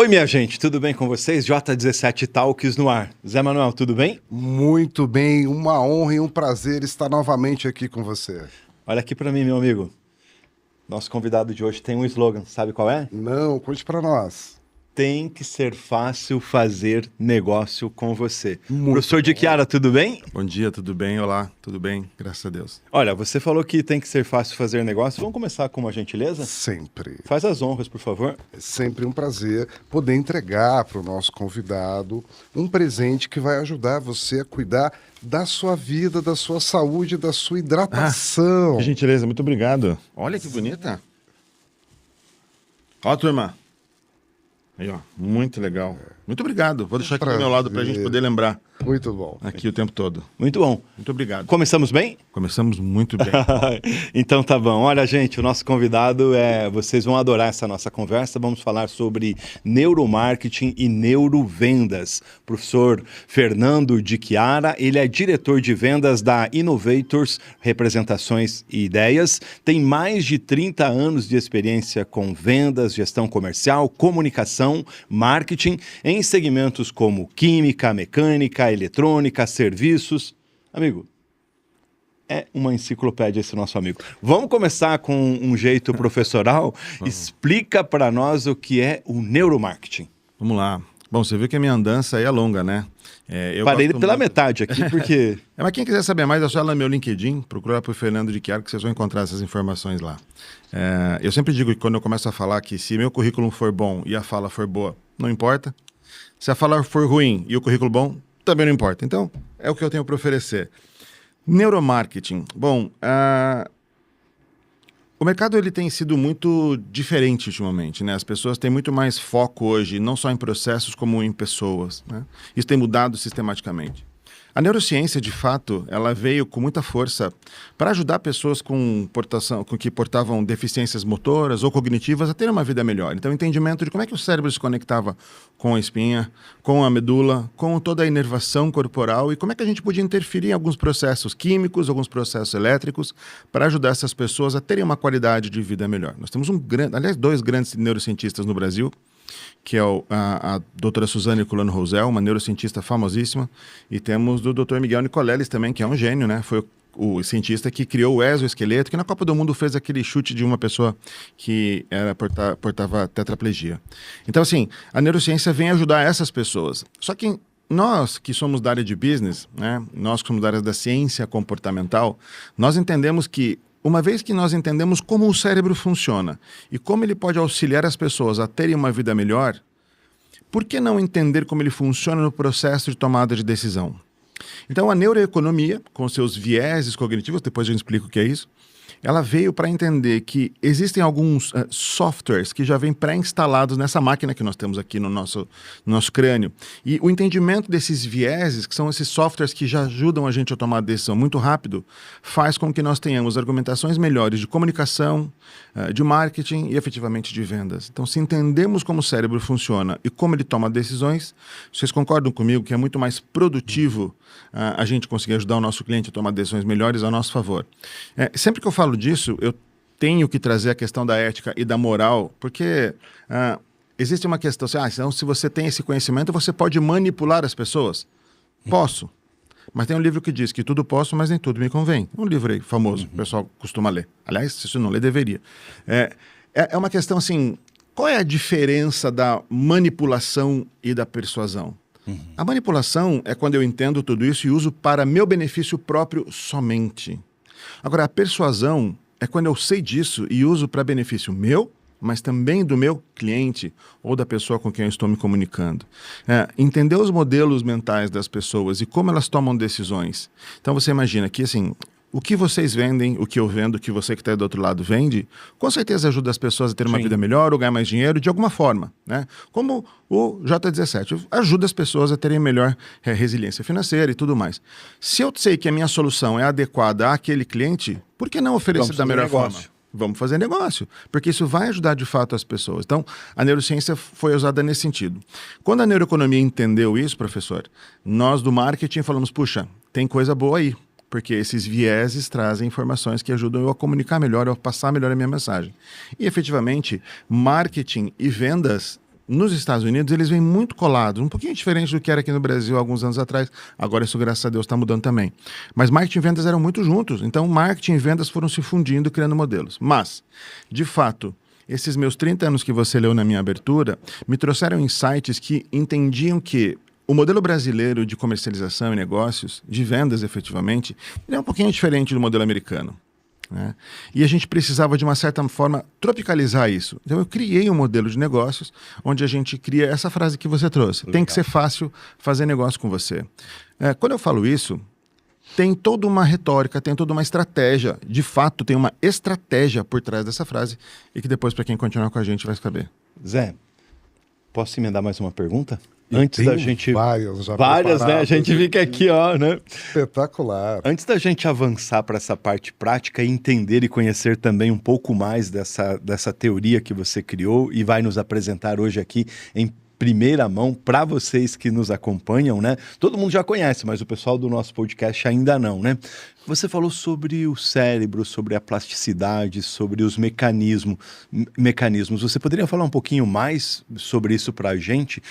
Oi, minha gente, tudo bem com vocês? J17 Talks no ar. Zé Manuel, tudo bem? Muito bem, uma honra e um prazer estar novamente aqui com você. Olha aqui para mim, meu amigo. Nosso convidado de hoje tem um slogan, sabe qual é? Não, conte para nós. Tem que ser fácil fazer negócio com você. Muito Professor de Chiara, tudo bem? Bom dia, tudo bem? Olá, tudo bem? Graças a Deus. Olha, você falou que tem que ser fácil fazer negócio. Vamos começar com uma gentileza? Sempre. Faz as honras, por favor. É sempre um prazer poder entregar para o nosso convidado um presente que vai ajudar você a cuidar da sua vida, da sua saúde, da sua hidratação. Que gentileza, muito obrigado. Olha que bonita. Ó, turma. Aí, ó, muito legal. Muito obrigado. Vou deixar aqui do meu lado para a gente poder lembrar Muito bom. aqui o tempo todo. Muito bom. Muito obrigado. Começamos bem? Começamos muito bem. Então tá bom. Olha, gente, o nosso convidado vocês vão adorar essa nossa conversa. Vamos falar sobre neuromarketing e neurovendas. Professor Fernando de Chiara, ele é diretor de vendas da Innovators Representações e Ideias. Tem mais de 30 anos de experiência com vendas, gestão comercial, comunicação, marketing, em segmentos como química, mecânica, eletrônica, serviços. Amigo, é uma enciclopédia esse nosso amigo. Vamos começar com um jeito professoral? Explica para nós o que é o neuromarketing. Vamos lá. Bom, você viu que a minha andança aí é longa, né? Parei pela metade aqui, porque... Mas quem quiser saber mais, é só ir lá no meu LinkedIn, procurar por Fernando de Chiara, que vocês vão encontrar essas informações lá. Eu sempre digo que quando eu começo a falar que se meu currículo for bom e a fala for boa, não importa. Se a fala for ruim e o currículo bom, também não importa. Então, é o que eu tenho para oferecer. Neuromarketing. Bom, o mercado ele tem sido muito diferente ultimamente, né? As pessoas têm muito mais foco hoje, não só em processos, como em pessoas, né? Isso tem mudado sistematicamente. A neurociência, de fato, ela veio com muita força para ajudar pessoas que portavam deficiências motoras ou cognitivas a terem uma vida melhor. Então, o entendimento de como é que o cérebro se conectava com a espinha, com a medula, com toda a inervação corporal e como é que a gente podia interferir em alguns processos químicos, alguns processos elétricos para ajudar essas pessoas a terem uma qualidade de vida melhor. Nós temos dois grandes neurocientistas no Brasil, que é a doutora Suzane Culano Rosel, uma neurocientista famosíssima, e temos o doutor Miguel Nicoleles também, que é um gênio, né? Foi o cientista que criou o exoesqueleto, que na Copa do Mundo fez aquele chute de uma pessoa que portava tetraplegia. Então, assim, a neurociência vem ajudar essas pessoas. Só que nós que somos da área de business, né? Nós que somos da área da ciência comportamental, nós entendemos que uma vez que nós entendemos como o cérebro funciona e como ele pode auxiliar as pessoas a terem uma vida melhor, por que não entender como ele funciona no processo de tomada de decisão? Então, a neuroeconomia, com seus vieses cognitivos, depois eu explico o que é isso, ela veio para entender que existem alguns softwares que já vêm pré-instalados nessa máquina que nós temos aqui no nosso crânio. E o entendimento desses vieses, que são esses softwares que já ajudam a gente a tomar decisão muito rápido, faz com que nós tenhamos argumentações melhores de comunicação, de marketing e efetivamente de vendas. Então, se entendemos como o cérebro funciona e como ele toma decisões, vocês concordam comigo que é muito mais produtivo a gente conseguir ajudar o nosso cliente a tomar decisões melhores a nosso favor. Sempre que eu falo disso, eu tenho que trazer a questão da ética e da moral, porque existe uma questão assim, então, se você tem esse conhecimento, você pode manipular as pessoas? Posso. Mas tem um livro que diz que tudo posso, mas nem tudo me convém. Um livro aí famoso, o pessoal costuma ler. Aliás, se você não lê, deveria. É uma questão assim, qual é a diferença da manipulação e da persuasão? A manipulação é quando eu entendo tudo isso e uso para meu benefício próprio somente. Agora, a persuasão é quando eu sei disso e uso para benefício meu, mas também do meu cliente ou da pessoa com quem eu estou me comunicando. Entender os modelos mentais das pessoas e como elas tomam decisões. Então, você imagina que, assim, o que vocês vendem, o que eu vendo, o que você que está do outro lado vende, com certeza ajuda as pessoas a ter uma vida melhor ou ganhar mais dinheiro de alguma forma, né? Como o J17 ajuda as pessoas a terem melhor resiliência financeira e tudo mais. Se eu sei que a minha solução é adequada àquele cliente, por que não oferecer da melhor forma? Vamos fazer negócio, porque isso vai ajudar de fato as pessoas. Então, a neurociência foi usada nesse sentido. Quando a neuroeconomia entendeu isso, professor, nós do marketing falamos, puxa, tem coisa boa aí. Porque esses vieses trazem informações que ajudam eu a comunicar melhor, a passar melhor a minha mensagem. E, efetivamente, marketing e vendas nos Estados Unidos, eles vêm muito colados, um pouquinho diferente do que era aqui no Brasil há alguns anos atrás. Agora isso, graças a Deus, está mudando também. Mas marketing e vendas eram muito juntos. Então, marketing e vendas foram se fundindo, criando modelos. Mas, de fato, esses meus 30 anos que você leu na minha abertura me trouxeram insights que entendiam que o modelo brasileiro de comercialização e negócios, de vendas efetivamente, ele é um pouquinho diferente do modelo americano, né? E a gente precisava, de uma certa forma, tropicalizar isso. Então eu criei um modelo de negócios onde a gente cria essa frase que você trouxe. Legal. Tem que ser fácil fazer negócio com você. Quando eu falo isso, tem toda uma retórica, tem toda uma estratégia. De fato, tem uma estratégia por trás dessa frase e que depois, para quem continuar com a gente, vai saber. Zé, posso emendar mais uma pergunta? Antes da gente... Várias, né? A gente fica aqui, ó, né? Espetacular. Antes da gente avançar para essa parte prática e entender e conhecer também um pouco mais dessa teoria que você criou e vai nos apresentar hoje aqui em primeira mão para vocês que nos acompanham, né? Todo mundo já conhece, mas o pessoal do nosso podcast ainda não, né? Você falou sobre o cérebro, sobre a plasticidade, sobre os mecanismos. Você poderia falar um pouquinho mais sobre isso para a gente?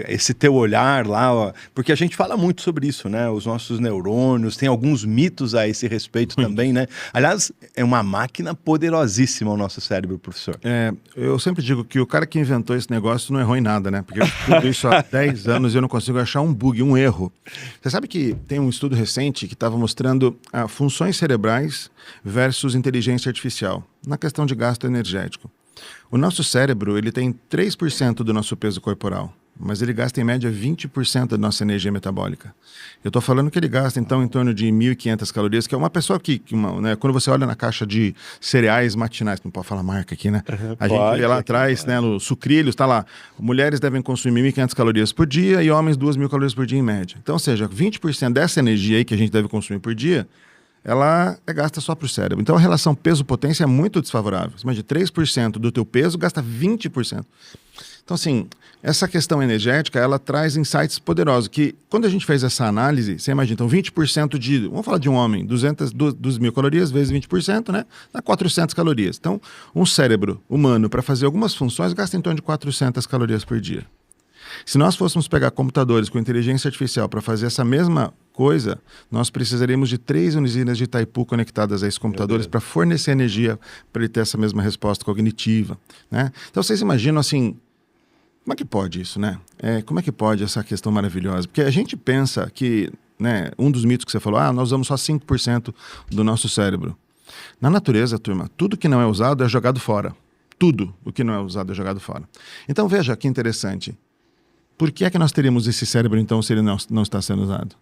Esse teu olhar lá, ó, porque a gente fala muito sobre isso, né? Os nossos neurônios, tem alguns mitos a esse respeito também, né? Aliás, é uma máquina poderosíssima o nosso cérebro, professor. Eu sempre digo que o cara que inventou esse negócio não errou em nada, né? Porque eu estudo isso há 10 anos e eu não consigo achar um bug, um erro. Você sabe que tem um estudo recente que estava mostrando funções cerebrais versus inteligência artificial, na questão de gasto energético. O nosso cérebro, ele tem 3% do nosso peso corporal, mas ele gasta em média 20% da nossa energia metabólica. Eu estou falando que ele gasta, então, em torno de 1.500 calorias, que é uma pessoa né, quando você olha na caixa de cereais matinais, não pode falar marca aqui, né? A gente vê lá atrás, né, no sucrilhos, está lá, mulheres devem consumir 1.500 calorias por dia e homens 2.000 calorias por dia em média. Então, ou seja, 20% dessa energia aí que a gente deve consumir por dia, ela é gasta só para o cérebro. Então, a relação peso-potência é muito desfavorável. Você imagina, 3% do teu peso gasta 20%. Então, assim, essa questão energética, ela traz insights poderosos, que quando a gente fez essa análise, você imagina, então 20% de, vamos falar de um homem, 2.000 calorias vezes 20%, né? Dá 400 calorias. Então, um cérebro humano, para fazer algumas funções, gasta em torno de 400 calorias por dia. Se nós fôssemos pegar computadores com inteligência artificial para fazer essa mesma coisa, nós precisaríamos de 3 usinas de Itaipu conectadas a esses computadores para fornecer energia para ele ter essa mesma resposta cognitiva, né? Então, vocês imaginam, assim, como é que pode isso, né? Como é que pode essa questão maravilhosa? Porque a gente pensa que, né, um dos mitos que você falou, nós usamos só 5% do nosso cérebro. Na natureza, turma, tudo que não é usado é jogado fora. Tudo o que não é usado é jogado fora. Então, veja que interessante. Por que é que nós teríamos esse cérebro, então, se ele não está sendo usado?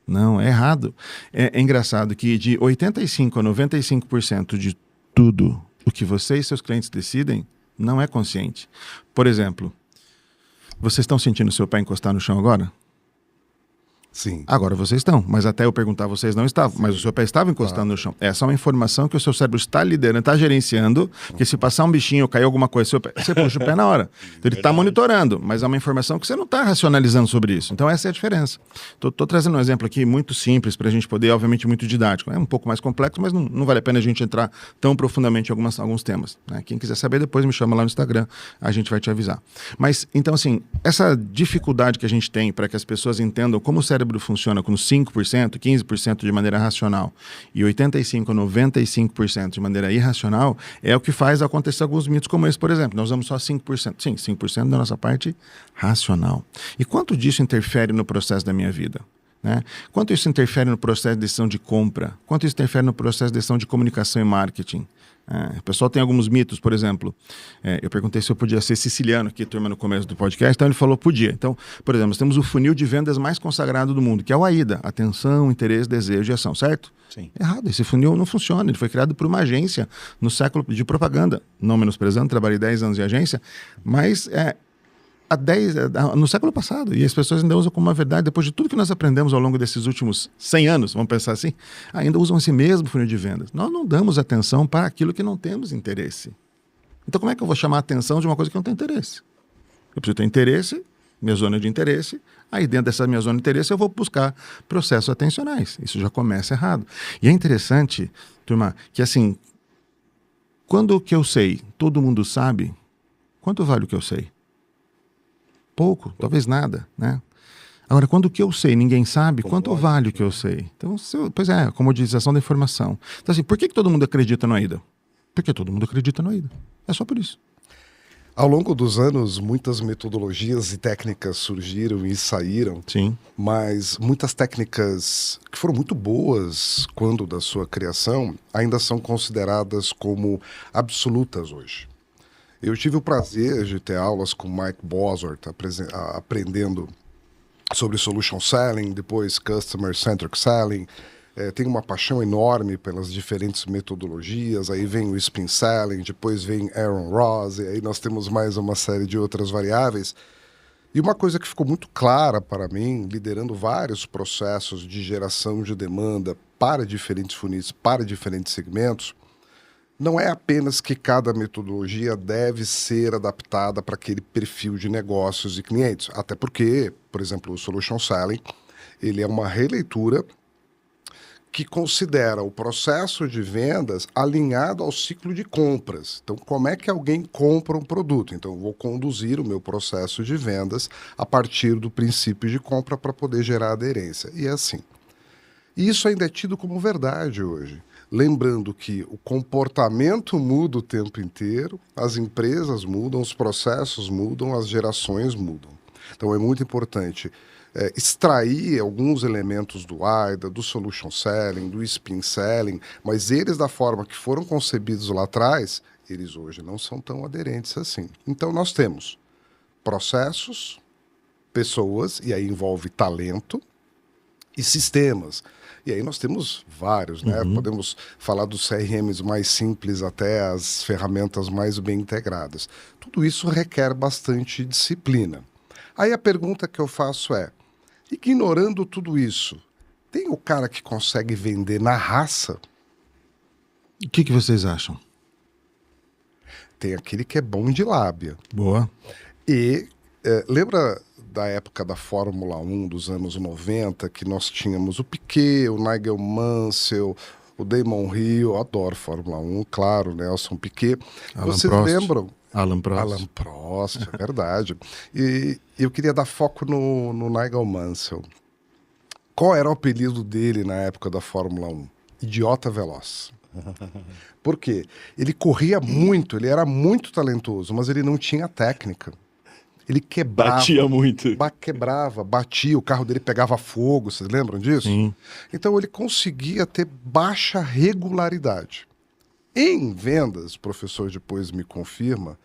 Não, é errado. É engraçado que de 85% a 95% de tudo o que você e seus clientes decidem não é consciente. Por exemplo, vocês estão sentindo seu pé encostar no chão agora? Sim. Agora vocês estão, mas até eu perguntar, vocês não estavam, mas o seu pé estava encostando no chão. Essa é uma informação que o seu cérebro está liderando, está gerenciando, porque se passar um bichinho ou cair alguma coisa, você puxa o pé na hora. Então, ele está monitorando, mas é uma informação que você não está racionalizando sobre isso. Então essa é a diferença. Estou trazendo um exemplo aqui muito simples para a gente poder, obviamente muito didático. É um pouco mais complexo, mas não vale a pena a gente entrar tão profundamente em alguns temas, né? Quem quiser saber, depois me chama lá no Instagram, a gente vai te avisar. Mas, então assim, essa dificuldade que a gente tem para que as pessoas entendam como o cérebro funciona com 5%, 15% de maneira racional e 85% a 95% de maneira irracional, é o que faz acontecer alguns mitos como esse, por exemplo. Nós usamos só 5%. Sim, 5% da nossa parte racional. E quanto disso interfere no processo da minha vida? Né? Quanto isso interfere no processo de decisão de compra? Quanto isso interfere no processo de decisão de comunicação e marketing? O pessoal tem alguns mitos, por exemplo, eu perguntei se eu podia ser siciliano aqui, turma, no começo do podcast, então ele falou podia. Então, por exemplo, nós temos o funil de vendas mais consagrado do mundo, que é o AIDA, atenção, interesse, desejo e ação, certo? Sim. Errado, esse funil não funciona, ele foi criado por uma agência no século de propaganda, não menosprezando, trabalhei 10 anos em agência, mas no século passado, e as pessoas ainda usam como uma verdade, depois de tudo que nós aprendemos ao longo desses últimos 100 anos, vamos pensar assim, ainda usam esse mesmo funil de vendas. Nós não damos atenção para aquilo que não temos interesse. Então como é que eu vou chamar a atenção de uma coisa que eu não tenho interesse? Eu preciso ter interesse, minha zona de interesse, aí dentro dessa minha zona de interesse eu vou buscar processos atencionais. Isso já começa errado. E é interessante, turma, que assim, quando o que eu sei, todo mundo sabe, quanto vale o que eu sei? Pouco, talvez nada, né? Agora, quando o que eu sei ninguém sabe, quanto vale o que eu sei? Então, pois é, comoditização da informação. Então, assim, por que todo mundo acredita no AIDA? Porque todo mundo acredita no AIDA. É só por isso. Ao longo dos anos, muitas metodologias e técnicas surgiram e saíram. Sim. Mas muitas técnicas que foram muito boas quando da sua criação ainda são consideradas como absolutas hoje. Eu tive o prazer de ter aulas com Mike Bosworth, aprendendo sobre Solution Selling, depois Customer Centric Selling. Tenho uma paixão enorme pelas diferentes metodologias. Aí vem o Spin Selling, depois vem Aaron Ross, e aí nós temos mais uma série de outras variáveis. E uma coisa que ficou muito clara para mim, liderando vários processos de geração de demanda para diferentes funis, para diferentes segmentos, não é apenas que cada metodologia deve ser adaptada para aquele perfil de negócios e clientes. Até porque, por exemplo, o Solution Selling, ele é uma releitura que considera o processo de vendas alinhado ao ciclo de compras. Então, como é que alguém compra um produto? Então, eu vou conduzir o meu processo de vendas a partir do princípio de compra para poder gerar aderência. E é assim. E isso ainda é tido como verdade hoje. Lembrando que o comportamento muda o tempo inteiro, as empresas mudam, os processos mudam, as gerações mudam. Então, é muito importante extrair alguns elementos do AIDA, do Solution Selling, do Spin Selling, mas eles, da forma que foram concebidos lá atrás, eles hoje não são tão aderentes assim. Então, nós temos processos, pessoas, e aí envolve talento, e sistemas. E aí nós temos vários, né? Podemos falar dos CRMs mais simples até as ferramentas mais bem integradas. Tudo isso requer bastante disciplina. Aí a pergunta que eu faço é, ignorando tudo isso, tem o cara que consegue vender na raça? O que vocês acham? Tem aquele que é bom de lábia. Boa. E lembra da época da Fórmula 1 dos anos 90, que nós tínhamos o Piquet, o Nigel Mansell, o Damon Hill, eu adoro Fórmula 1, claro, Nelson Piquet. Vocês lembram? Alan Prost. Alan Prost, é verdade. E eu queria dar foco no Nigel Mansell. Qual era o apelido dele na época da Fórmula 1? Idiota Veloz. Por quê? Ele corria muito, ele era muito talentoso, mas ele não tinha técnica. Ele quebrava. Batia muito. Batia, o carro dele pegava fogo, vocês lembram disso? Sim. Então ele conseguia ter baixa regularidade. Em vendas, o professor depois me confirma,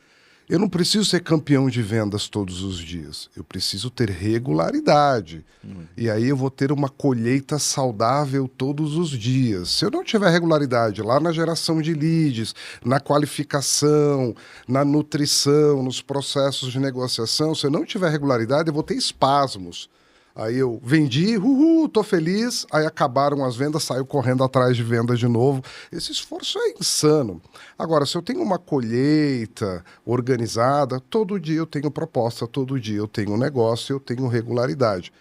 eu não preciso ser campeão de vendas todos os dias. Eu preciso ter regularidade. E aí eu vou ter uma colheita saudável todos os dias. Se eu não tiver regularidade lá na geração de leads, na qualificação, na nutrição, nos processos de negociação, se eu não tiver regularidade, eu vou ter espasmos. Aí eu vendi, tô feliz, aí acabaram as vendas, saiu correndo atrás de vendas de novo. Esse esforço é insano. Agora, se eu tenho uma colheita organizada, todo dia eu tenho proposta, todo dia eu tenho negócio, eu tenho regularidade.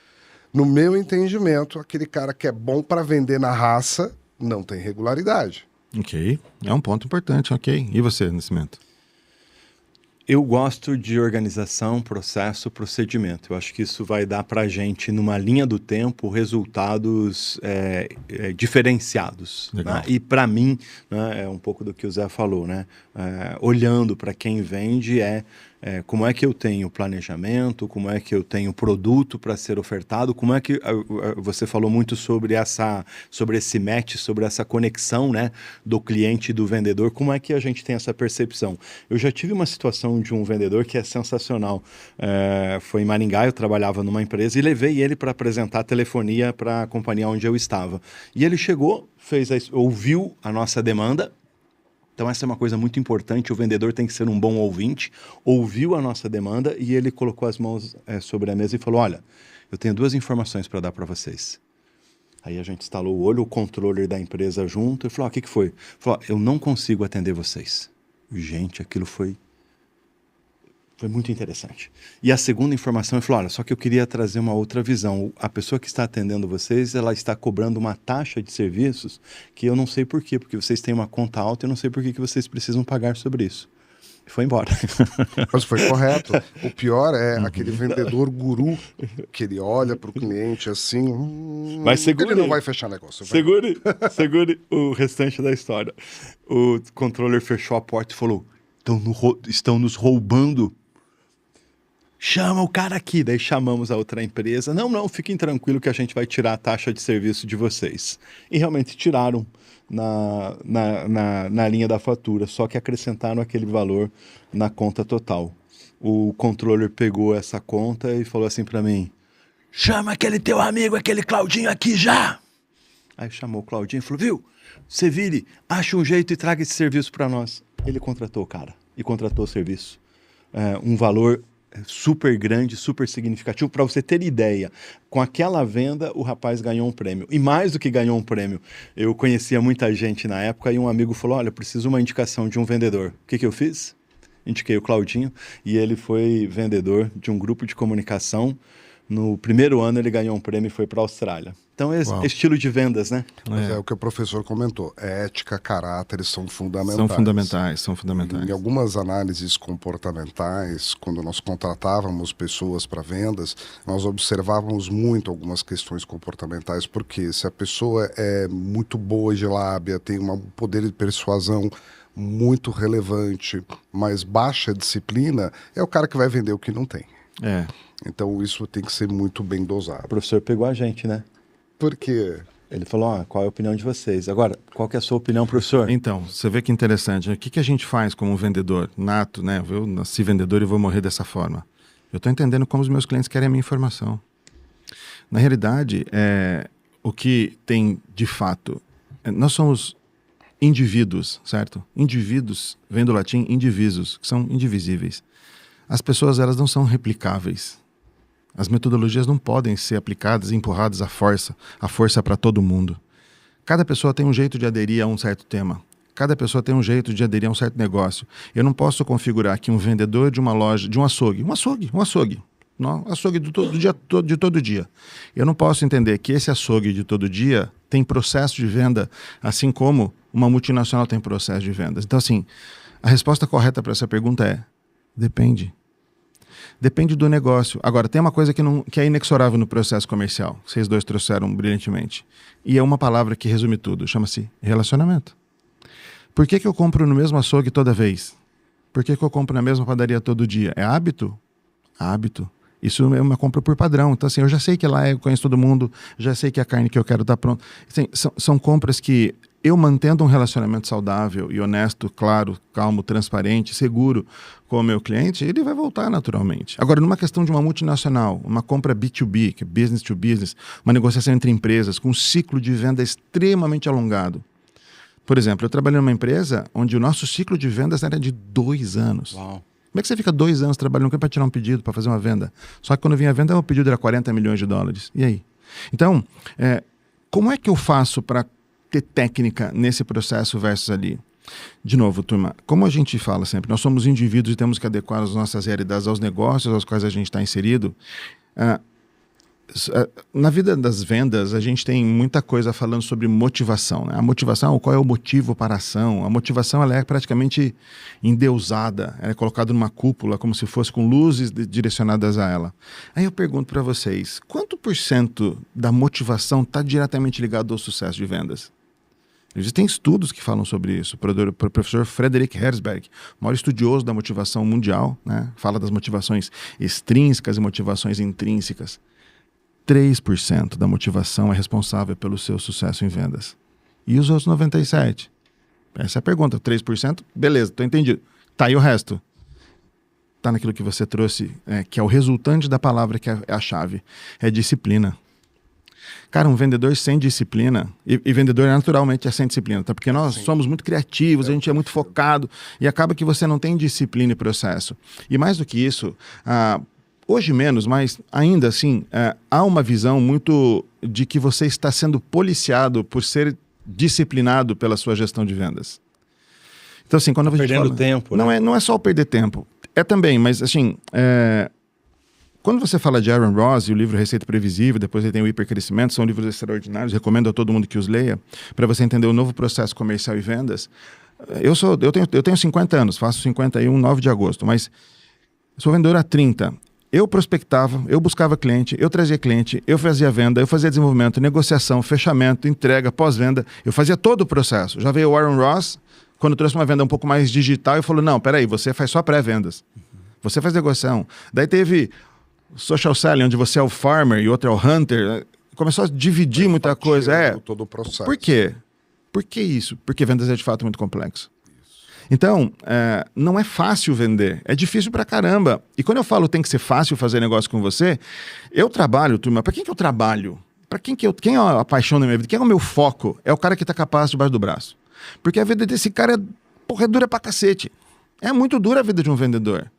No meu entendimento, aquele cara que é bom para vender na raça não tem regularidade. Ok, é um ponto importante, ok. E você, Nascimento? Eu gosto de organização, processo, procedimento. Eu acho que isso vai dar para a gente, numa linha do tempo, resultados diferenciados. Né? E para mim, né, é um pouco do que o Zé falou, né? Olhando para quem vende como é que eu tenho planejamento, como é que eu tenho produto para ser ofertado, como é que você falou muito sobre esse match, sobre essa conexão, né, do cliente e do vendedor, como é que a gente tem essa percepção? Eu já tive uma situação de um vendedor que é sensacional, foi em Maringá, eu trabalhava numa empresa e levei ele para apresentar telefonia para a companhia onde eu estava. E ele chegou, ouviu a nossa demanda. Então essa é uma coisa muito importante, o vendedor tem que ser um bom ouvinte, ouviu a nossa demanda e ele colocou as mãos sobre a mesa e falou, olha, eu tenho 2 informações para dar para vocês. Aí a gente instalou o olho, o controller da empresa junto e falou, o que foi? Falou, eu não consigo atender vocês. Gente, aquilo foi muito interessante. E a segunda informação, ele falou, olha, só que eu queria trazer uma outra visão. A pessoa que está atendendo vocês, ela está cobrando uma taxa de serviços que eu não sei por quê, porque vocês têm uma conta alta e eu não sei por que vocês precisam pagar sobre isso. Foi embora. Mas foi correto. O pior é aquele vendedor guru que ele olha para o cliente assim, Mas segure, ele não vai fechar negócio. Segure o restante da história. O controller fechou a porta e falou, estão nos roubando. Chama o cara aqui. Daí chamamos a outra empresa. Não, fiquem tranquilos que a gente vai tirar a taxa de serviço de vocês. E realmente tiraram na linha da fatura, só que acrescentaram aquele valor na conta total. O controller pegou essa conta e falou assim para mim, chama aquele teu amigo, aquele Claudinho aqui já. Aí chamou o Claudinho e falou, viu, você vire, acha um jeito e traga esse serviço para nós. Ele contratou o cara e contratou o serviço. Um valor super grande, super significativo. Para você ter ideia, com aquela venda o rapaz ganhou um prêmio. E mais do que ganhou um prêmio, eu conhecia muita gente na época e um amigo falou, olha, preciso uma indicação de um vendedor. O que eu fiz? Indiquei o Claudinho e ele foi vendedor de um grupo de comunicação. No primeiro ano ele ganhou um prêmio e foi para a Austrália. Então, estilo de vendas, né? Mas é o que o professor comentou. Ética, caráter são fundamentais. São fundamentais. Em algumas análises comportamentais, quando nós contratávamos pessoas para vendas, nós observávamos muito algumas questões comportamentais, porque se a pessoa é muito boa de lábia, tem um poder de persuasão muito relevante, mas baixa disciplina, é o cara que vai vender o que não tem. Então isso tem que ser muito bem dosado. O professor pegou a gente, né? Por quê? Ele falou, qual é a opinião de vocês? Agora, qual que é a sua opinião, professor? Então, você vê que interessante. O que a gente faz como vendedor nato, né? Eu nasci vendedor e vou morrer dessa forma. Eu estou entendendo como os meus clientes querem a minha informação. Na realidade, o que tem de fato... nós somos indivíduos, certo? Indivíduos, vem do latim indivisos, que são indivisíveis. As pessoas, elas não são replicáveis. As metodologias não podem ser aplicadas e empurradas à força para todo mundo. Cada pessoa tem um jeito de aderir a um certo tema. Cada pessoa tem um jeito de aderir a um certo negócio. Eu não posso configurar que um vendedor de uma loja, de um açougue de todo dia. Eu não posso entender que esse açougue de todo dia tem processo de venda, assim como uma multinacional tem processo de vendas. Então, assim, a resposta correta para essa pergunta é: depende. Depende do negócio. Agora, tem uma coisa que é inexorável no processo comercial. Vocês dois trouxeram brilhantemente. E é uma palavra que resume tudo. Chama-se relacionamento. Por que eu compro no mesmo açougue toda vez? Por que eu compro na mesma padaria todo dia? É hábito? Hábito. Isso é uma compra por padrão. Então, assim, eu já sei que lá eu conheço todo mundo, já sei que a carne que eu quero está pronta. Assim, são compras que eu mantendo um relacionamento saudável e honesto, claro, calmo, transparente, seguro com o meu cliente, ele vai voltar naturalmente. Agora, numa questão de uma multinacional, uma compra B2B, que é business to business, uma negociação entre empresas com um ciclo de venda extremamente alongado. Por exemplo, eu trabalhei numa empresa onde o nosso ciclo de vendas era de 2 anos. Uau. Como é que você fica 2 anos trabalhando para tirar um pedido, para fazer uma venda? Só que quando vinha a venda, o pedido era $40 milhões. E aí? Então, como é que eu faço para ter técnica nesse processo versus ali? De novo, turma, como a gente fala sempre, nós somos indivíduos e temos que adequar as nossas realidades aos negócios aos quais a gente está inserido. Na vida das vendas, a gente tem muita coisa falando sobre motivação, né? A motivação, qual é o motivo para a ação? A motivação, ela é praticamente endeusada, ela é colocada numa cúpula, como se fosse com luzes direcionadas a ela. Aí eu pergunto para vocês, quanto % da motivação está diretamente ligado ao sucesso de vendas? Existem estudos que falam sobre isso. O professor Frederick Herzberg, o maior estudioso da motivação mundial, né? Fala das motivações extrínsecas e motivações intrínsecas. 3% da motivação é responsável pelo seu sucesso em vendas. E os outros 97%? Essa é a pergunta. 3%? Beleza, estou entendido. Tá, e o resto? Está naquilo que você trouxe, que é o resultante da palavra que é a chave. É disciplina. Cara, um vendedor sem disciplina, e vendedor naturalmente é sem disciplina, tá? Porque nós somos muito criativos, a gente é muito focado, e acaba que você não tem disciplina e processo. E mais do que isso, hoje menos, mas ainda assim, há uma visão muito de que você está sendo policiado por ser disciplinado pela sua gestão de vendas. Então, assim, quando a gente perdendo tempo, né? Não é só o perder tempo. É também, mas assim, quando você fala de Aaron Ross e o livro Receita Previsível, depois ele tem o Hipercrescimento, são livros extraordinários, recomendo a todo mundo que os leia, para você entender o novo processo comercial e vendas. Eu tenho 50 anos, faço 51, 9 de agosto, mas sou vendedor há 30. Eu prospectava, eu buscava cliente, eu trazia cliente, eu fazia venda, eu fazia desenvolvimento, negociação, fechamento, entrega, pós-venda. Eu fazia todo o processo. Já veio o Warren Ross, quando trouxe uma venda um pouco mais digital, e falou, não, peraí, você faz só pré-vendas. Você faz negociação. Daí teve social selling, onde você é o farmer e outro é o hunter. Começou a dividir muita coisa. Todo o processo. Por quê? Por que isso? Porque vendas é de fato muito complexo. Então, não é fácil vender, é difícil pra caramba. E quando eu falo tem que ser fácil fazer negócio com você, eu trabalho, turma, pra quem que eu trabalho? Pra quem é a paixão da minha vida? Quem é o meu foco? É o cara que tá capaz debaixo do braço. Porque a vida desse cara é dura pra cacete. É muito dura a vida de um vendedor.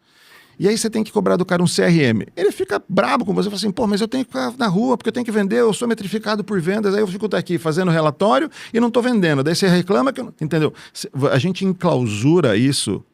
E aí você tem que cobrar do cara um CRM. Ele fica brabo com você, fala assim, pô, mas eu tenho que ficar na rua porque eu tenho que vender, eu sou metrificado por vendas, aí eu fico aqui fazendo relatório e não estou vendendo. Daí você reclama que eu não... Entendeu? A gente enclausura isso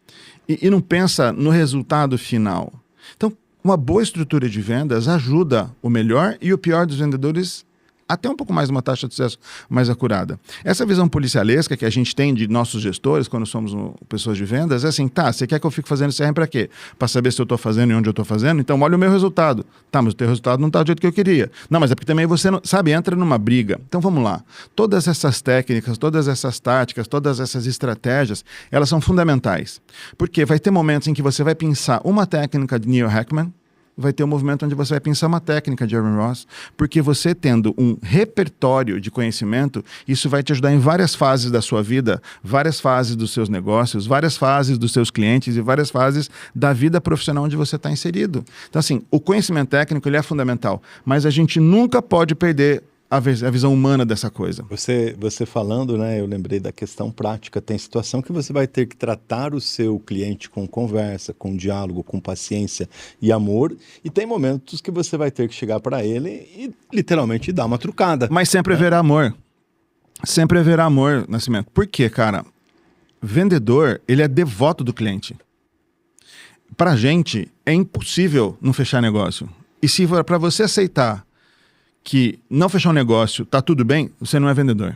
e não pensa no resultado final. Então, uma boa estrutura de vendas ajuda o melhor e o pior dos vendedores até um pouco mais uma taxa de sucesso mais acurada. Essa visão policialesca que a gente tem de nossos gestores, quando somos pessoas de vendas, é assim, tá, você quer que eu fique fazendo CRM para quê? Para saber se eu estou fazendo e onde eu estou fazendo? Então olha o meu resultado. Tá, mas o teu resultado não está do jeito que eu queria. Não, mas é porque também você, não, sabe, entra numa briga. Então vamos lá. Todas essas técnicas, todas essas táticas, todas essas estratégias, elas são fundamentais. Porque vai ter momentos em que você vai pensar uma técnica de Neil Hackman, vai ter um movimento onde você vai pensar uma técnica de Aaron Ross, porque você tendo um repertório de conhecimento, isso vai te ajudar em várias fases da sua vida, várias fases dos seus negócios, várias fases dos seus clientes e várias fases da vida profissional onde você está inserido. Então, assim, o conhecimento técnico ele é fundamental, mas a gente nunca pode perder a visão humana dessa coisa. Você falando, né, eu lembrei da questão prática. Tem situação que você vai ter que tratar o seu cliente com conversa, com diálogo, com paciência e amor, e tem momentos que você vai ter que chegar para ele e literalmente dar uma trucada. Mas sempre haverá amor. Sempre haverá amor, Nascimento. Por quê, cara? Vendedor, ele é devoto do cliente. Pra gente, é impossível não fechar negócio. E se for para você aceitar que não fechar um negócio, tá tudo bem, você não é vendedor.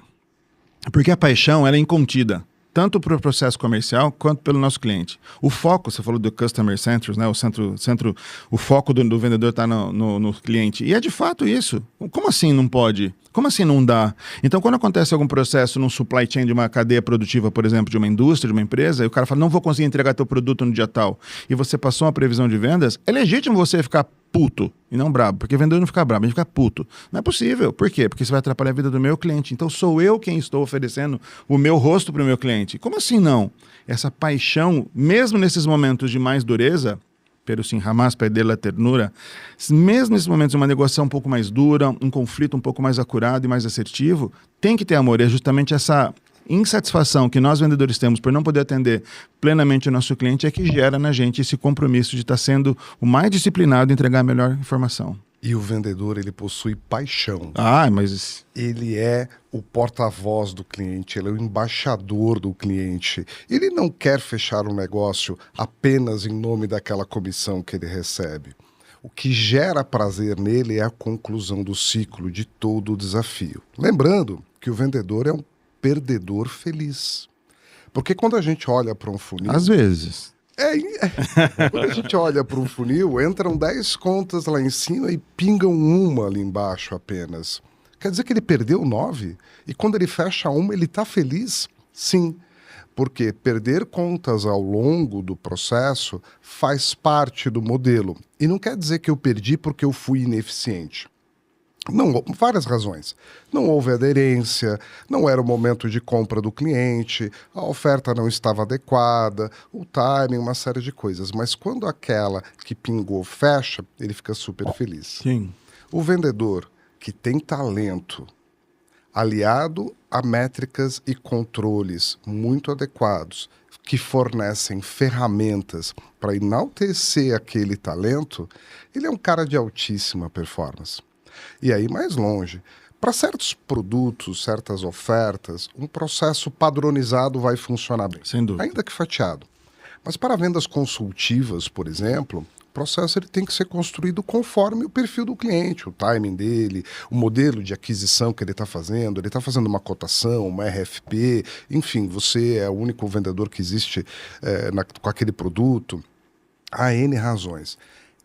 Porque a paixão, ela é incontida, tanto para o processo comercial quanto pelo nosso cliente. O foco, você falou do customer centers, né? O foco do vendedor está no cliente. E é de fato isso. Como assim não pode? Como assim não dá? Então, quando acontece algum processo num supply chain de uma cadeia produtiva, por exemplo, de uma indústria, de uma empresa, e o cara fala, não vou conseguir entregar teu produto no dia tal, e você passou uma previsão de vendas, é legítimo você ficar puto e não brabo, porque o vendedor não fica brabo, ele fica puto. Não é possível. Por quê? Porque isso vai atrapalhar a vida do meu cliente. Então sou eu quem estou oferecendo o meu rosto para o meu cliente. Como assim não? Essa paixão, mesmo nesses momentos de mais dureza, pero sin jamás perder la ternura, mesmo nesses momentos de uma negociação um pouco mais dura, um conflito um pouco mais acurado e mais assertivo, tem que ter amor. É justamente essa insatisfação que nós vendedores temos por não poder atender plenamente o nosso cliente é que gera na gente esse compromisso de estar sendo o mais disciplinado e entregar a melhor informação. E o vendedor, ele possui paixão. Mas... Ele é o porta-voz do cliente, ele é o embaixador do cliente. Ele não quer fechar um negócio apenas em nome daquela comissão que ele recebe. O que gera prazer nele é a conclusão do ciclo de todo o desafio. Lembrando que o vendedor é um perdedor feliz. Porque quando a gente olha para um funil... Às vezes. Quando a gente olha para um funil, entram 10 contas lá em cima e pingam uma ali embaixo apenas. Quer dizer que ele perdeu 9? E quando ele fecha uma, ele está feliz? Sim. Porque perder contas ao longo do processo faz parte do modelo. E não quer dizer que eu perdi porque eu fui ineficiente. Não, várias razões. Não houve aderência, não era o momento de compra do cliente, a oferta não estava adequada, o timing, uma série de coisas. Mas quando aquela que pingou fecha, ele fica super feliz. Sim. O vendedor que tem talento, aliado a métricas e controles muito adequados, que fornecem ferramentas para enaltecer aquele talento, ele é um cara de altíssima performance. E aí, mais longe, para certos produtos, certas ofertas, um processo padronizado vai funcionar bem. Sem dúvida. Ainda que fatiado. Mas para vendas consultivas, por exemplo, o processo ele tem que ser construído conforme o perfil do cliente, o timing dele, o modelo de aquisição que ele está fazendo uma cotação, uma RFP, enfim, você é o único vendedor que existe com aquele produto. Há N razões.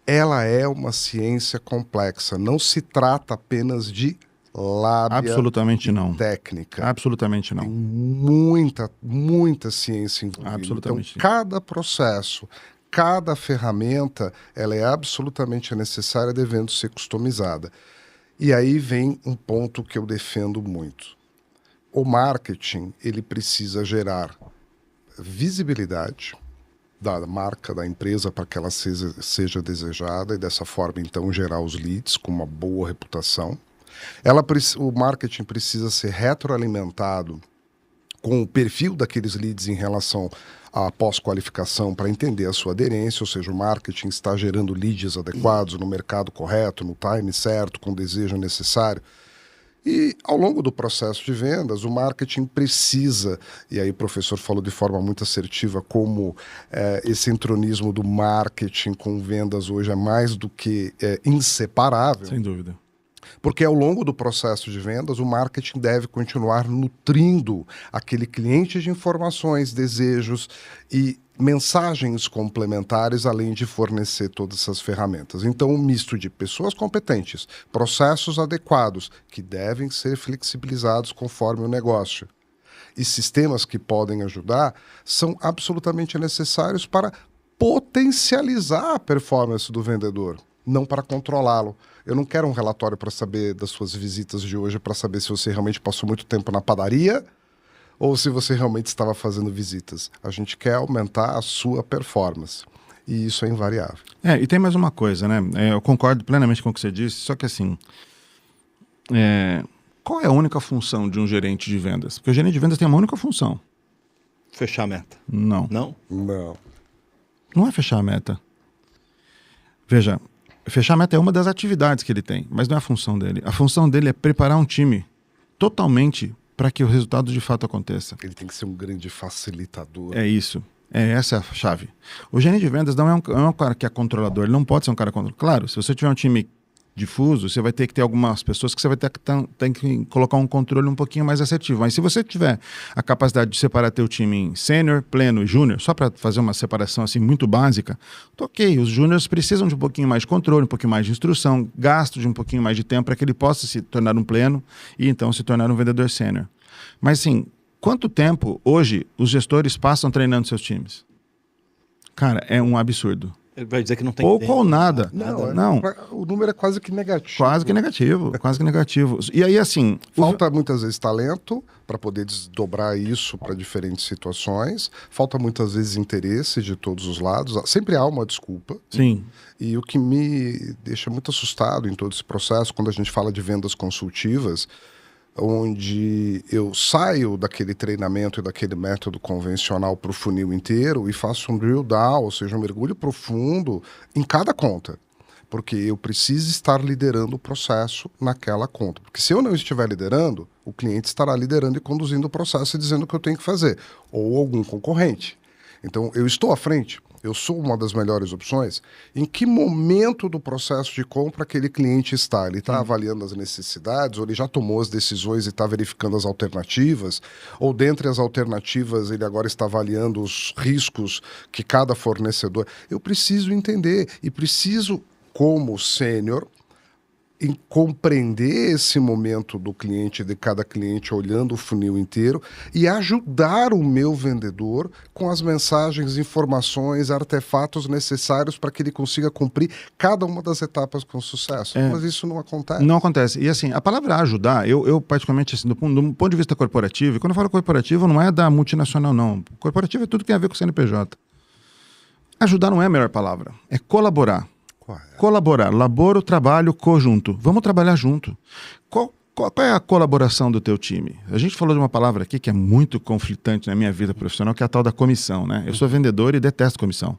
Ela é uma ciência complexa, não se trata apenas de lábia Absolutamente não. técnica. Absolutamente não. Tem muita ciência envolvida. Absolutamente. Então, cada processo, cada ferramenta, ela é absolutamente necessária, devendo ser customizada. E aí vem um ponto que eu defendo muito. O marketing, ele precisa gerar visibilidade da marca, da empresa, para que ela seja desejada e dessa forma, então, gerar os leads com uma boa reputação. O marketing precisa ser retroalimentado com o perfil daqueles leads em relação à pós-qualificação para entender a sua aderência, ou seja, o marketing está gerando leads adequados no mercado correto, no time certo, com o desejo necessário. E ao longo do processo de vendas, o marketing precisa, e aí o professor falou de forma muito assertiva como esse entronismo do marketing com vendas hoje é mais do que inseparável. Sem dúvida. Porque ao longo do processo de vendas, o marketing deve continuar nutrindo aquele cliente de informações, desejos e mensagens complementares, além de fornecer todas essas ferramentas. Então, um misto de pessoas competentes, processos adequados, que devem ser flexibilizados conforme o negócio, e sistemas que podem ajudar, são absolutamente necessários para potencializar a performance do vendedor, não para controlá-lo. Eu não quero um relatório para saber das suas visitas de hoje, para saber se você realmente passou muito tempo na padaria ou se você realmente estava fazendo visitas. A gente quer aumentar a sua performance. E isso é invariável. E tem mais uma coisa, né? Eu concordo plenamente com o que você disse, só que assim, qual é a única função de um gerente de vendas? Porque o gerente de vendas tem uma única função. Fechar a meta. Não. Não? Não. Não é fechar a meta. Veja, fechar a meta é uma das atividades que ele tem, mas não é a função dele. A função dele é preparar um time totalmente para que o resultado de fato aconteça. Ele tem que ser um grande facilitador. É isso. Essa é a chave. O gerente de vendas não é um cara que é controlador, ele não pode ser um cara controlador. Claro, se você tiver um time difuso, você vai ter que ter algumas pessoas que você vai ter que colocar um controle um pouquinho mais assertivo. Mas se você tiver a capacidade de separar teu time em sênior, pleno e júnior, só para fazer uma separação assim muito básica, ok, os júniores precisam de um pouquinho mais de controle, um pouquinho mais de instrução, gasto de um pouquinho mais de tempo para que ele possa se tornar um pleno e então se tornar um vendedor sênior. Mas assim, quanto tempo hoje os gestores passam treinando seus times? Cara, é um absurdo. Ele vai dizer que não tem Pouco tempo. ou nada. Não. O número é quase que negativo. Quase que negativo. E aí, assim... Falta muitas vezes talento para poder desdobrar isso para diferentes situações. Falta muitas vezes interesse de todos os lados. Sempre há uma desculpa. Sim. E o que me deixa muito assustado em todo esse processo, quando a gente fala de vendas consultivas, onde eu saio daquele treinamento e daquele método convencional para o funil inteiro e faço um drill down, ou seja, um mergulho profundo em cada conta. Porque eu preciso estar liderando o processo naquela conta. Porque se eu não estiver liderando, o cliente estará liderando e conduzindo o processo e dizendo o que eu tenho que fazer. Ou algum concorrente. Então, eu estou à frente. Eu sou uma das melhores opções. Em que momento do processo de compra aquele cliente está? Ele está avaliando as necessidades, ou ele já tomou as decisões e está verificando as alternativas? Ou dentre as alternativas ele agora está avaliando os riscos que cada fornecedor... Eu preciso entender e preciso, como sênior, em compreender esse momento do cliente, de cada cliente, olhando o funil inteiro e ajudar o meu vendedor com as mensagens, informações, artefatos necessários para que ele consiga cumprir cada uma das etapas com sucesso. Mas isso não acontece. Não acontece. E assim, a palavra ajudar, eu particularmente, assim, do ponto de vista corporativo, e quando eu falo corporativo, não é da multinacional, não. Corporativo é tudo que tem a ver com o CNPJ. Ajudar não é a melhor palavra, é colaborar. Colaborar, laboro, trabalho, conjunto. Vamos trabalhar junto. Qual é a colaboração do teu time? A gente falou de uma palavra aqui que é muito conflitante na minha vida profissional, que é a tal da comissão, né? Eu sou vendedor e detesto comissão.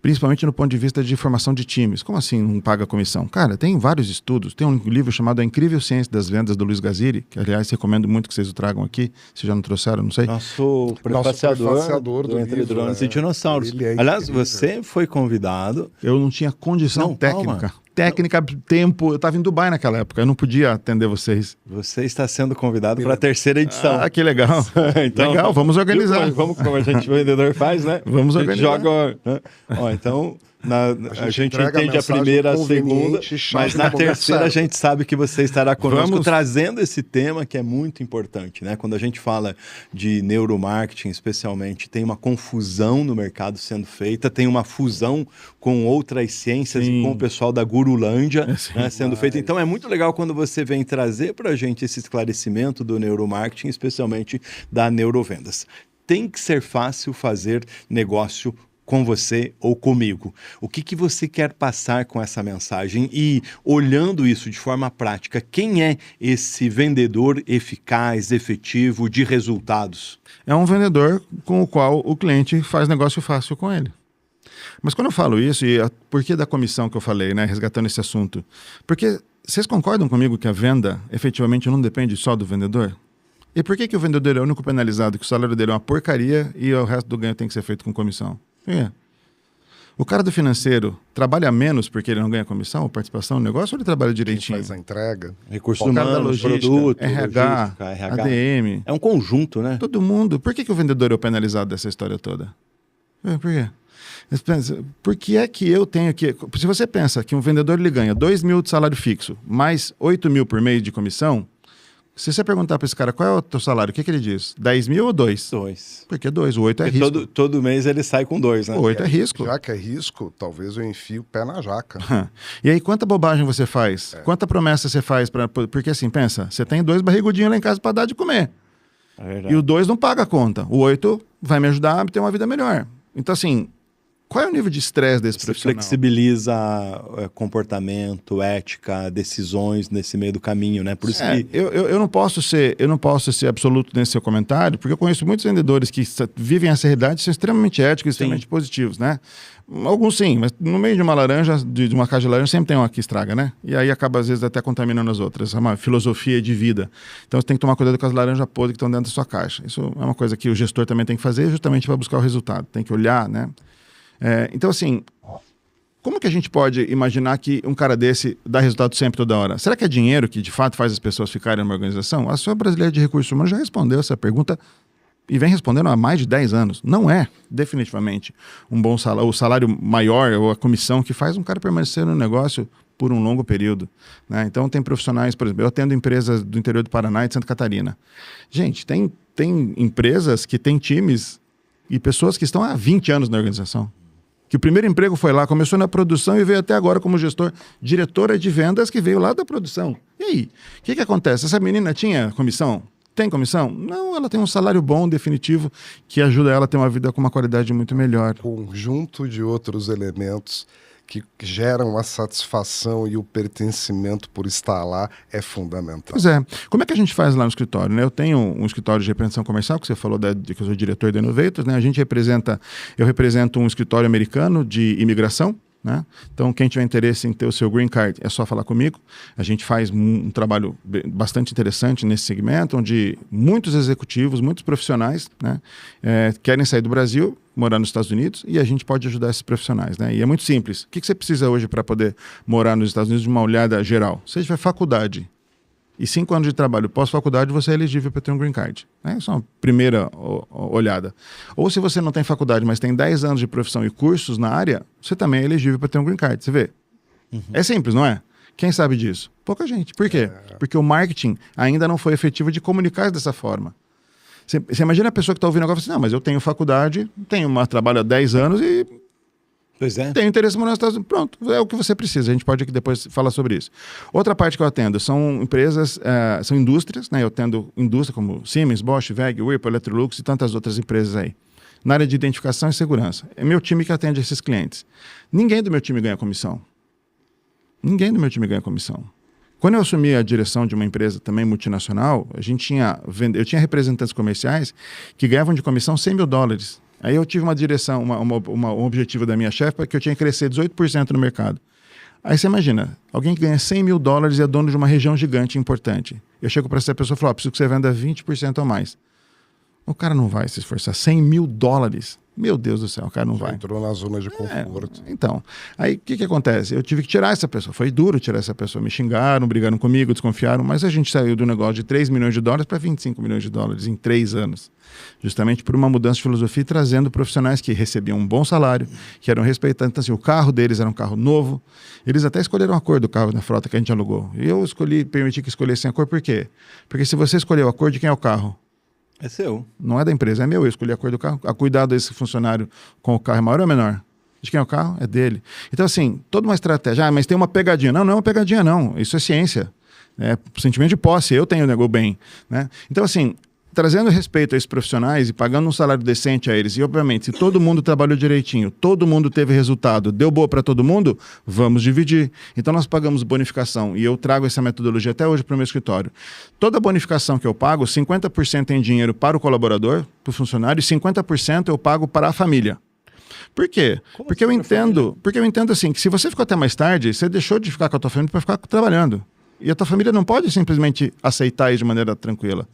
principalmente no ponto de vista de formação de times. Como assim não paga comissão? Cara, tem vários estudos. Tem um livro chamado A Incrível Ciência das Vendas, do Luiz Gaziri, que, aliás, recomendo muito que vocês o tragam aqui. Se já não trouxeram, não sei. Nosso prefaciador do Entre Drones e Dinossauros. Aliás, você foi convidado. Eu não tinha condição técnica. Calma. Técnica, tempo. Eu estava em Dubai naquela época. Eu não podia atender vocês. Você está sendo convidado para a terceira edição. Ah, que legal. Então, legal, vamos organizar. Vamos como a gente vendedor faz, né? Vamos organizar. Joga, né? Ó, então, a gente entende a primeira, a segunda, mas na terceira a gente sabe que você estará conosco trazendo esse tema que é muito importante, né? Quando a gente fala de neuromarketing, especialmente, tem uma confusão no mercado sendo feita, tem uma fusão com outras ciências e com o pessoal da Gurulândia, né, sendo feita. Então é muito legal quando você vem trazer para a gente esse esclarecimento do neuromarketing, especialmente da neurovendas. Tem que ser fácil fazer negócio com você ou comigo. O que você quer passar com essa mensagem? E, olhando isso de forma prática, quem é esse vendedor eficaz, efetivo, de resultados? É um vendedor com o qual o cliente faz negócio fácil com ele. Mas quando eu falo isso, e por que da comissão que eu falei, né, resgatando esse assunto? Porque vocês concordam comigo que a venda efetivamente não depende só do vendedor? E por que o vendedor é o único penalizado, que o salário dele é uma porcaria e o resto do ganho tem que ser feito com comissão? O cara do financeiro trabalha menos porque ele não ganha comissão ou participação no negócio, ou ele trabalha direitinho? Quem faz a entrega. Recursos humanos, produto, RH, ADM. É um conjunto, né? Todo mundo. Por que o vendedor é o penalizado dessa história toda? Por quê? Por que é que eu tenho que... Se você pensa que um vendedor ele ganha 2 mil de salário fixo, mais 8 mil por mês de comissão, se você perguntar para esse cara qual é o teu salário, o que ele diz? 10 mil ou 2? 2. Porque 2, o 8 é risco. Todo mês ele sai com 2, né? O 8 é risco. Já que é risco, talvez eu enfie o pé na jaca. E aí, quanta bobagem você faz? Quanta promessa você faz? Porque assim, pensa, você tem 2 barrigudinhos lá em casa para dar de comer. E o 2 não paga a conta. O 8 vai me ajudar a ter uma vida melhor. Então, assim, qual é o nível de estresse desse profissional? Flexibiliza comportamento, ética, decisões nesse meio do caminho, né? Por isso que... eu não posso ser absoluto nesse seu comentário, porque eu conheço muitos vendedores que vivem essa realidade e são extremamente éticos, extremamente positivos, né? Alguns sim, mas no meio de uma laranja, de uma caixa de laranja, sempre tem uma que estraga, né? E aí acaba, às vezes, até contaminando as outras. É uma filosofia de vida. Então, você tem que tomar cuidado com as laranjas podres que estão dentro da sua caixa. Isso é uma coisa que o gestor também tem que fazer, justamente para buscar o resultado. Tem que olhar, né? Então, assim, como que a gente pode imaginar que um cara desse dá resultado sempre, toda hora? Será que é dinheiro que, de fato, faz as pessoas ficarem numa organização? A Associação Brasileira de Recursos Humanos já respondeu essa pergunta e vem respondendo há mais de 10 anos. Não é, definitivamente, um bom salário, o salário maior ou a comissão que faz um cara permanecer no negócio por um longo período, né? Então, tem profissionais, por exemplo, eu atendo empresas do interior do Paraná e de Santa Catarina. Gente, tem empresas que têm times e pessoas que estão há 20 anos na organização. Que o primeiro emprego foi lá, começou na produção e veio até agora como gestor, diretora de vendas que veio lá da produção. E aí, o que acontece? Essa menina tinha comissão? Tem comissão? Não, ela tem um salário bom, definitivo, que ajuda ela a ter uma vida com uma qualidade muito melhor. Conjunto de outros elementos que geram a satisfação e o pertencimento por estar lá é fundamental. Pois é. Como é que a gente faz lá no escritório, né? Eu tenho um escritório de representação comercial, que você falou que eu sou diretor da Innovators, né? Eu represento um escritório americano de imigração, né? Então, quem tiver interesse em ter o seu green card, é só falar comigo. A gente faz um trabalho bastante interessante nesse segmento, onde muitos executivos, muitos profissionais, né, querem sair do Brasil, morar nos Estados Unidos, e a gente pode ajudar esses profissionais, né? E é muito simples. O que você precisa hoje para poder morar nos Estados Unidos de uma olhada geral? Se você tiver faculdade e 5 anos de trabalho pós-faculdade, você é elegível para ter um green card, né? Isso é uma primeira olhada. Ou se você não tem faculdade, mas tem 10 anos de profissão e cursos na área, você também é elegível para ter um green card. Você vê? É simples, não é? Quem sabe disso? Pouca gente. Por quê? Porque o marketing ainda não foi efetivo de comunicar dessa forma. Você imagina a pessoa que está ouvindo agora e fala assim, não, mas eu tenho faculdade, trabalho há 10 anos e tenho interesse em morar nos Estados Unidos. Pronto, é o que você precisa. A gente pode aqui depois falar sobre isso. Outra parte que eu atendo são empresas, são indústrias, né? Eu atendo indústria como Siemens, Bosch, WEG, Whirlpool, Electrolux e tantas outras empresas aí. Na área de identificação e segurança. É meu time que atende esses clientes. Ninguém do meu time ganha comissão. Ninguém do meu time ganha comissão. Quando eu assumi a direção de uma empresa também multinacional, eu tinha representantes comerciais que ganhavam de comissão $100 mil. Aí eu tive uma direção, um objetivo da minha chefe, que eu tinha que crescer 18% no mercado. Aí você imagina, alguém que ganha $100 mil e é dono de uma região gigante importante. Eu chego para essa pessoa e falo, preciso que você venda 20% ou mais. O cara não vai se esforçar. $100 mil. Meu Deus do céu, o cara não vai. Entrou na zona de conforto. Então, aí o que acontece? Eu tive que tirar essa pessoa. Foi duro tirar essa pessoa. Me xingaram, brigaram comigo, desconfiaram, mas a gente saiu do negócio de $3 milhões para $25 milhões em 3 anos. Justamente por uma mudança de filosofia, trazendo profissionais que recebiam um bom salário, que eram respeitados. Então, assim, o carro deles era um carro novo. Eles até escolheram a cor do carro na frota que a gente alugou. E eu permiti que escolhessem a cor, por quê? Porque se você escolheu a cor, de quem é o carro? É seu. Não é da empresa, é meu. Eu escolhi a cor do carro. A cuidado desse funcionário com o carro é maior ou menor? De quem é o carro? É dele. Então, assim, toda uma estratégia. Mas tem uma pegadinha. Não é uma pegadinha, não. Isso é ciência. É sentimento de posse. Eu tenho o bem. Né? Então, assim, trazendo respeito a esses profissionais e pagando um salário decente a eles, e obviamente, se todo mundo trabalhou direitinho, todo mundo teve resultado, deu boa para todo mundo, vamos dividir. Então nós pagamos bonificação, e eu trago essa metodologia até hoje para o meu escritório. Toda bonificação que eu pago, 50% em dinheiro para o colaborador, para o funcionário, e 50% eu pago para a família. Por quê? Porque eu entendo assim, que se você ficou até mais tarde, você deixou de ficar com a tua família para ficar trabalhando. E a tua família não pode simplesmente aceitar isso de maneira tranquila.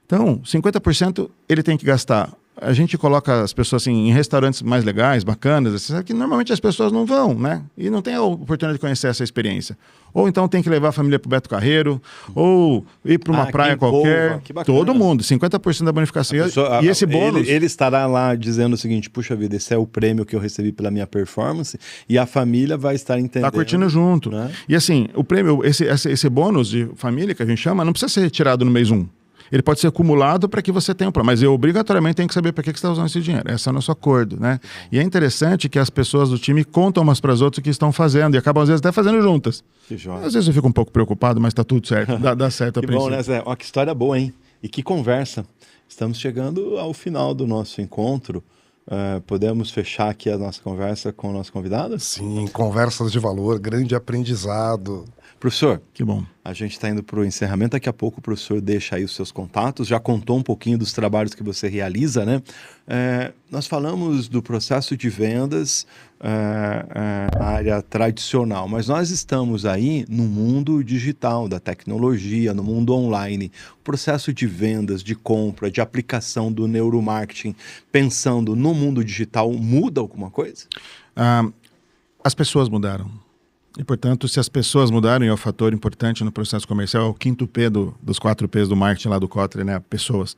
Então, 50% ele tem que gastar. A gente coloca as pessoas assim, em restaurantes mais legais, bacanas, você sabe que normalmente as pessoas não vão, né? E não tem a oportunidade de conhecer essa experiência. Ou então tem que levar a família para o Beto Carreiro, ou ir para uma praia qualquer. Todo mundo, 50% da bonificação. E esse bônus... Ele estará lá dizendo o seguinte, puxa vida, esse é o prêmio que eu recebi pela minha performance, e a família vai estar entendendo. Está curtindo junto. Né? E assim, o prêmio, esse bônus de família que a gente chama, não precisa ser retirado no mês 1. Ele pode ser acumulado para que você tenha um plano. Mas eu obrigatoriamente tenho que saber para que você está usando esse dinheiro. Esse é o nosso acordo, né? E é interessante que as pessoas do time contam umas para as outras o que estão fazendo e acabam às vezes até fazendo juntas. Que joia. Às vezes eu fico um pouco preocupado, mas está tudo certo. Dá certo a que princípio. Bom, né, Zé? Ó, que história boa, hein? E que conversa. Estamos chegando ao final do nosso encontro. Podemos fechar aqui a nossa conversa com o nosso convidado? Sim, conversas de valor, grande aprendizado. Professor, que bom. A gente está indo para o encerramento. Daqui a pouco o professor deixa aí os seus contatos. Já contou um pouquinho dos trabalhos que você realiza, né? Nós falamos do processo de vendas, a área tradicional, mas nós estamos aí no mundo digital, da tecnologia, no mundo online. O processo de vendas, de compra, de aplicação do neuromarketing, pensando no mundo digital, muda alguma coisa? As pessoas mudaram. E, portanto, se as pessoas mudarem, é um fator importante no processo comercial, é o 5º P dos 4 Ps do marketing lá do Kotler, né? Pessoas.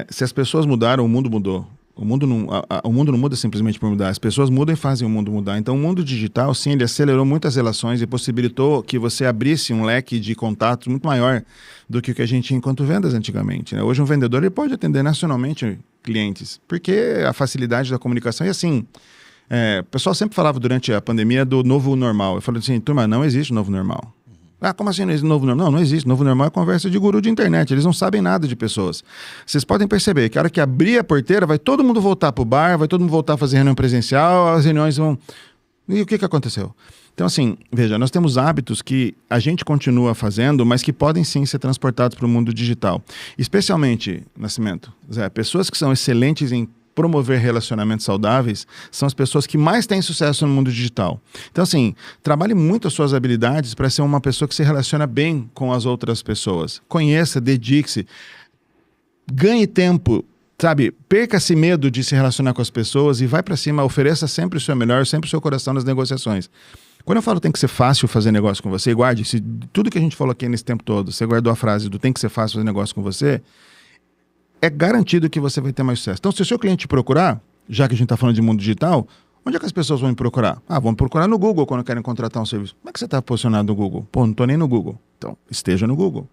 Se as pessoas mudaram, o mundo mudou. O mundo não muda simplesmente por mudar. As pessoas mudam e fazem o mundo mudar. Então, o mundo digital, sim, ele acelerou muitas relações e possibilitou que você abrisse um leque de contatos muito maior do que o que a gente tinha enquanto vendas antigamente, né? Hoje, um vendedor ele pode atender nacionalmente clientes, porque a facilidade da comunicação é assim... o pessoal sempre falava durante a pandemia do novo normal. Eu falei assim, turma, não existe novo normal. Como assim não existe novo normal? Não existe. Novo normal é conversa de guru de internet. Eles não sabem nada de pessoas. Vocês podem perceber que a hora que abrir a porteira, vai todo mundo voltar para o bar, vai todo mundo voltar a fazer reunião presencial, as reuniões vão... E o que aconteceu? Então, assim, veja, nós temos hábitos que a gente continua fazendo, mas que podem sim ser transportados para o mundo digital. Especialmente, Nascimento, Zé, pessoas que são excelentes em promover relacionamentos saudáveis são as pessoas que mais têm sucesso no mundo digital. Então, assim, trabalhe muito as suas habilidades para ser uma pessoa que se relaciona bem com as outras pessoas. Conheça, dedique-se, ganhe tempo, sabe? Perca-se medo de se relacionar com as pessoas e vai para cima, ofereça sempre o seu melhor, sempre o seu coração nas negociações. Quando eu falo tem que ser fácil fazer negócio com você, guarde, se tudo que a gente falou aqui nesse tempo todo, você guardou a frase do tem que ser fácil fazer negócio com você, é garantido que você vai ter mais sucesso. Então, se o seu cliente te procurar, já que a gente está falando de mundo digital, onde é que as pessoas vão me procurar? Vão me procurar no Google quando querem contratar um serviço. Como é que você está posicionado no Google? Não estou nem no Google. Então, esteja no Google.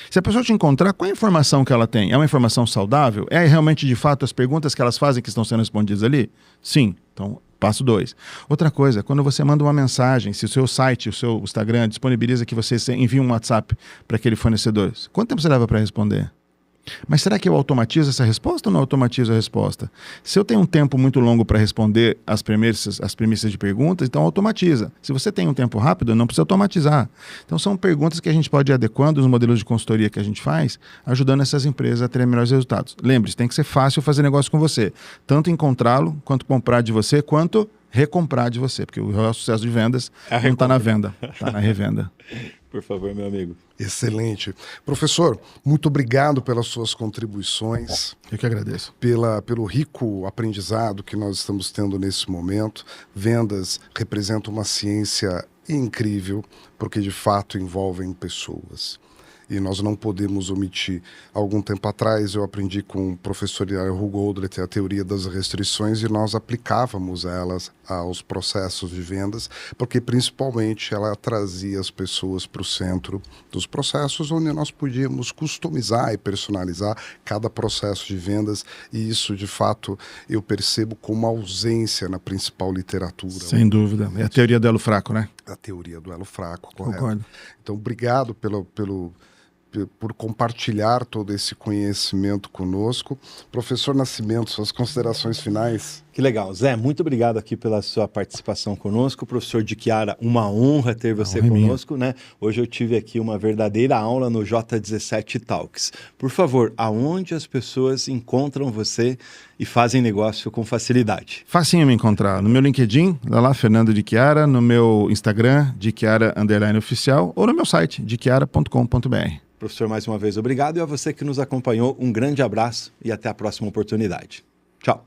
Se a pessoa te encontrar, qual é a informação que ela tem? É uma informação saudável? É realmente, de fato, as perguntas que elas fazem que estão sendo respondidas ali? Sim. Então, passo 2. Outra coisa, quando você manda uma mensagem, se o seu site, o seu Instagram disponibiliza que você envie um WhatsApp para aquele fornecedor, quanto tempo você leva para responder? Mas será que eu automatizo essa resposta ou não automatizo a resposta? Se eu tenho um tempo muito longo para responder as premissas de perguntas, então automatiza. Se você tem um tempo rápido, não precisa automatizar. Então são perguntas que a gente pode ir adequando os modelos de consultoria que a gente faz, ajudando essas empresas a terem melhores resultados. Lembre-se, tem que ser fácil fazer negócio com você. Tanto encontrá-lo, quanto comprar de você, quanto recomprar de você. Porque o real sucesso de vendas não está na venda, está na revenda. Por favor, meu amigo. Excelente. Professor, muito obrigado pelas suas contribuições. Eu que agradeço. Pelo rico aprendizado que nós estamos tendo nesse momento. Vendas representam uma ciência incrível, porque de fato envolvem pessoas. E nós não podemos omitir. Algum tempo atrás eu aprendi com o professor Hugh Goldrich a teoria das restrições e nós aplicávamos elas aos processos de vendas, porque principalmente ela trazia as pessoas para o centro dos processos, onde nós podíamos customizar e personalizar cada processo de vendas, e isso de fato eu percebo como ausência na principal literatura. Sem dúvida. É a teoria do elo fraco, né? A teoria do elo fraco, correto. Concordo. Então, obrigado por compartilhar todo esse conhecimento conosco. Professor Nascimento, suas considerações finais. Que legal. Zé, muito obrigado aqui pela sua participação conosco. Professor de Chiara, uma honra ter você conosco, né? Hoje eu tive aqui uma verdadeira aula no J17 Talks. Por favor, aonde as pessoas encontram você e fazem negócio com facilidade? Facinho me encontrar. No meu LinkedIn, lá Fernando de Chiara, no meu Instagram, de Chiara_oficial, ou no meu site, dechiara.com.br. Professor, mais uma vez, obrigado. E a você que nos acompanhou, um grande abraço e até a próxima oportunidade. Tchau.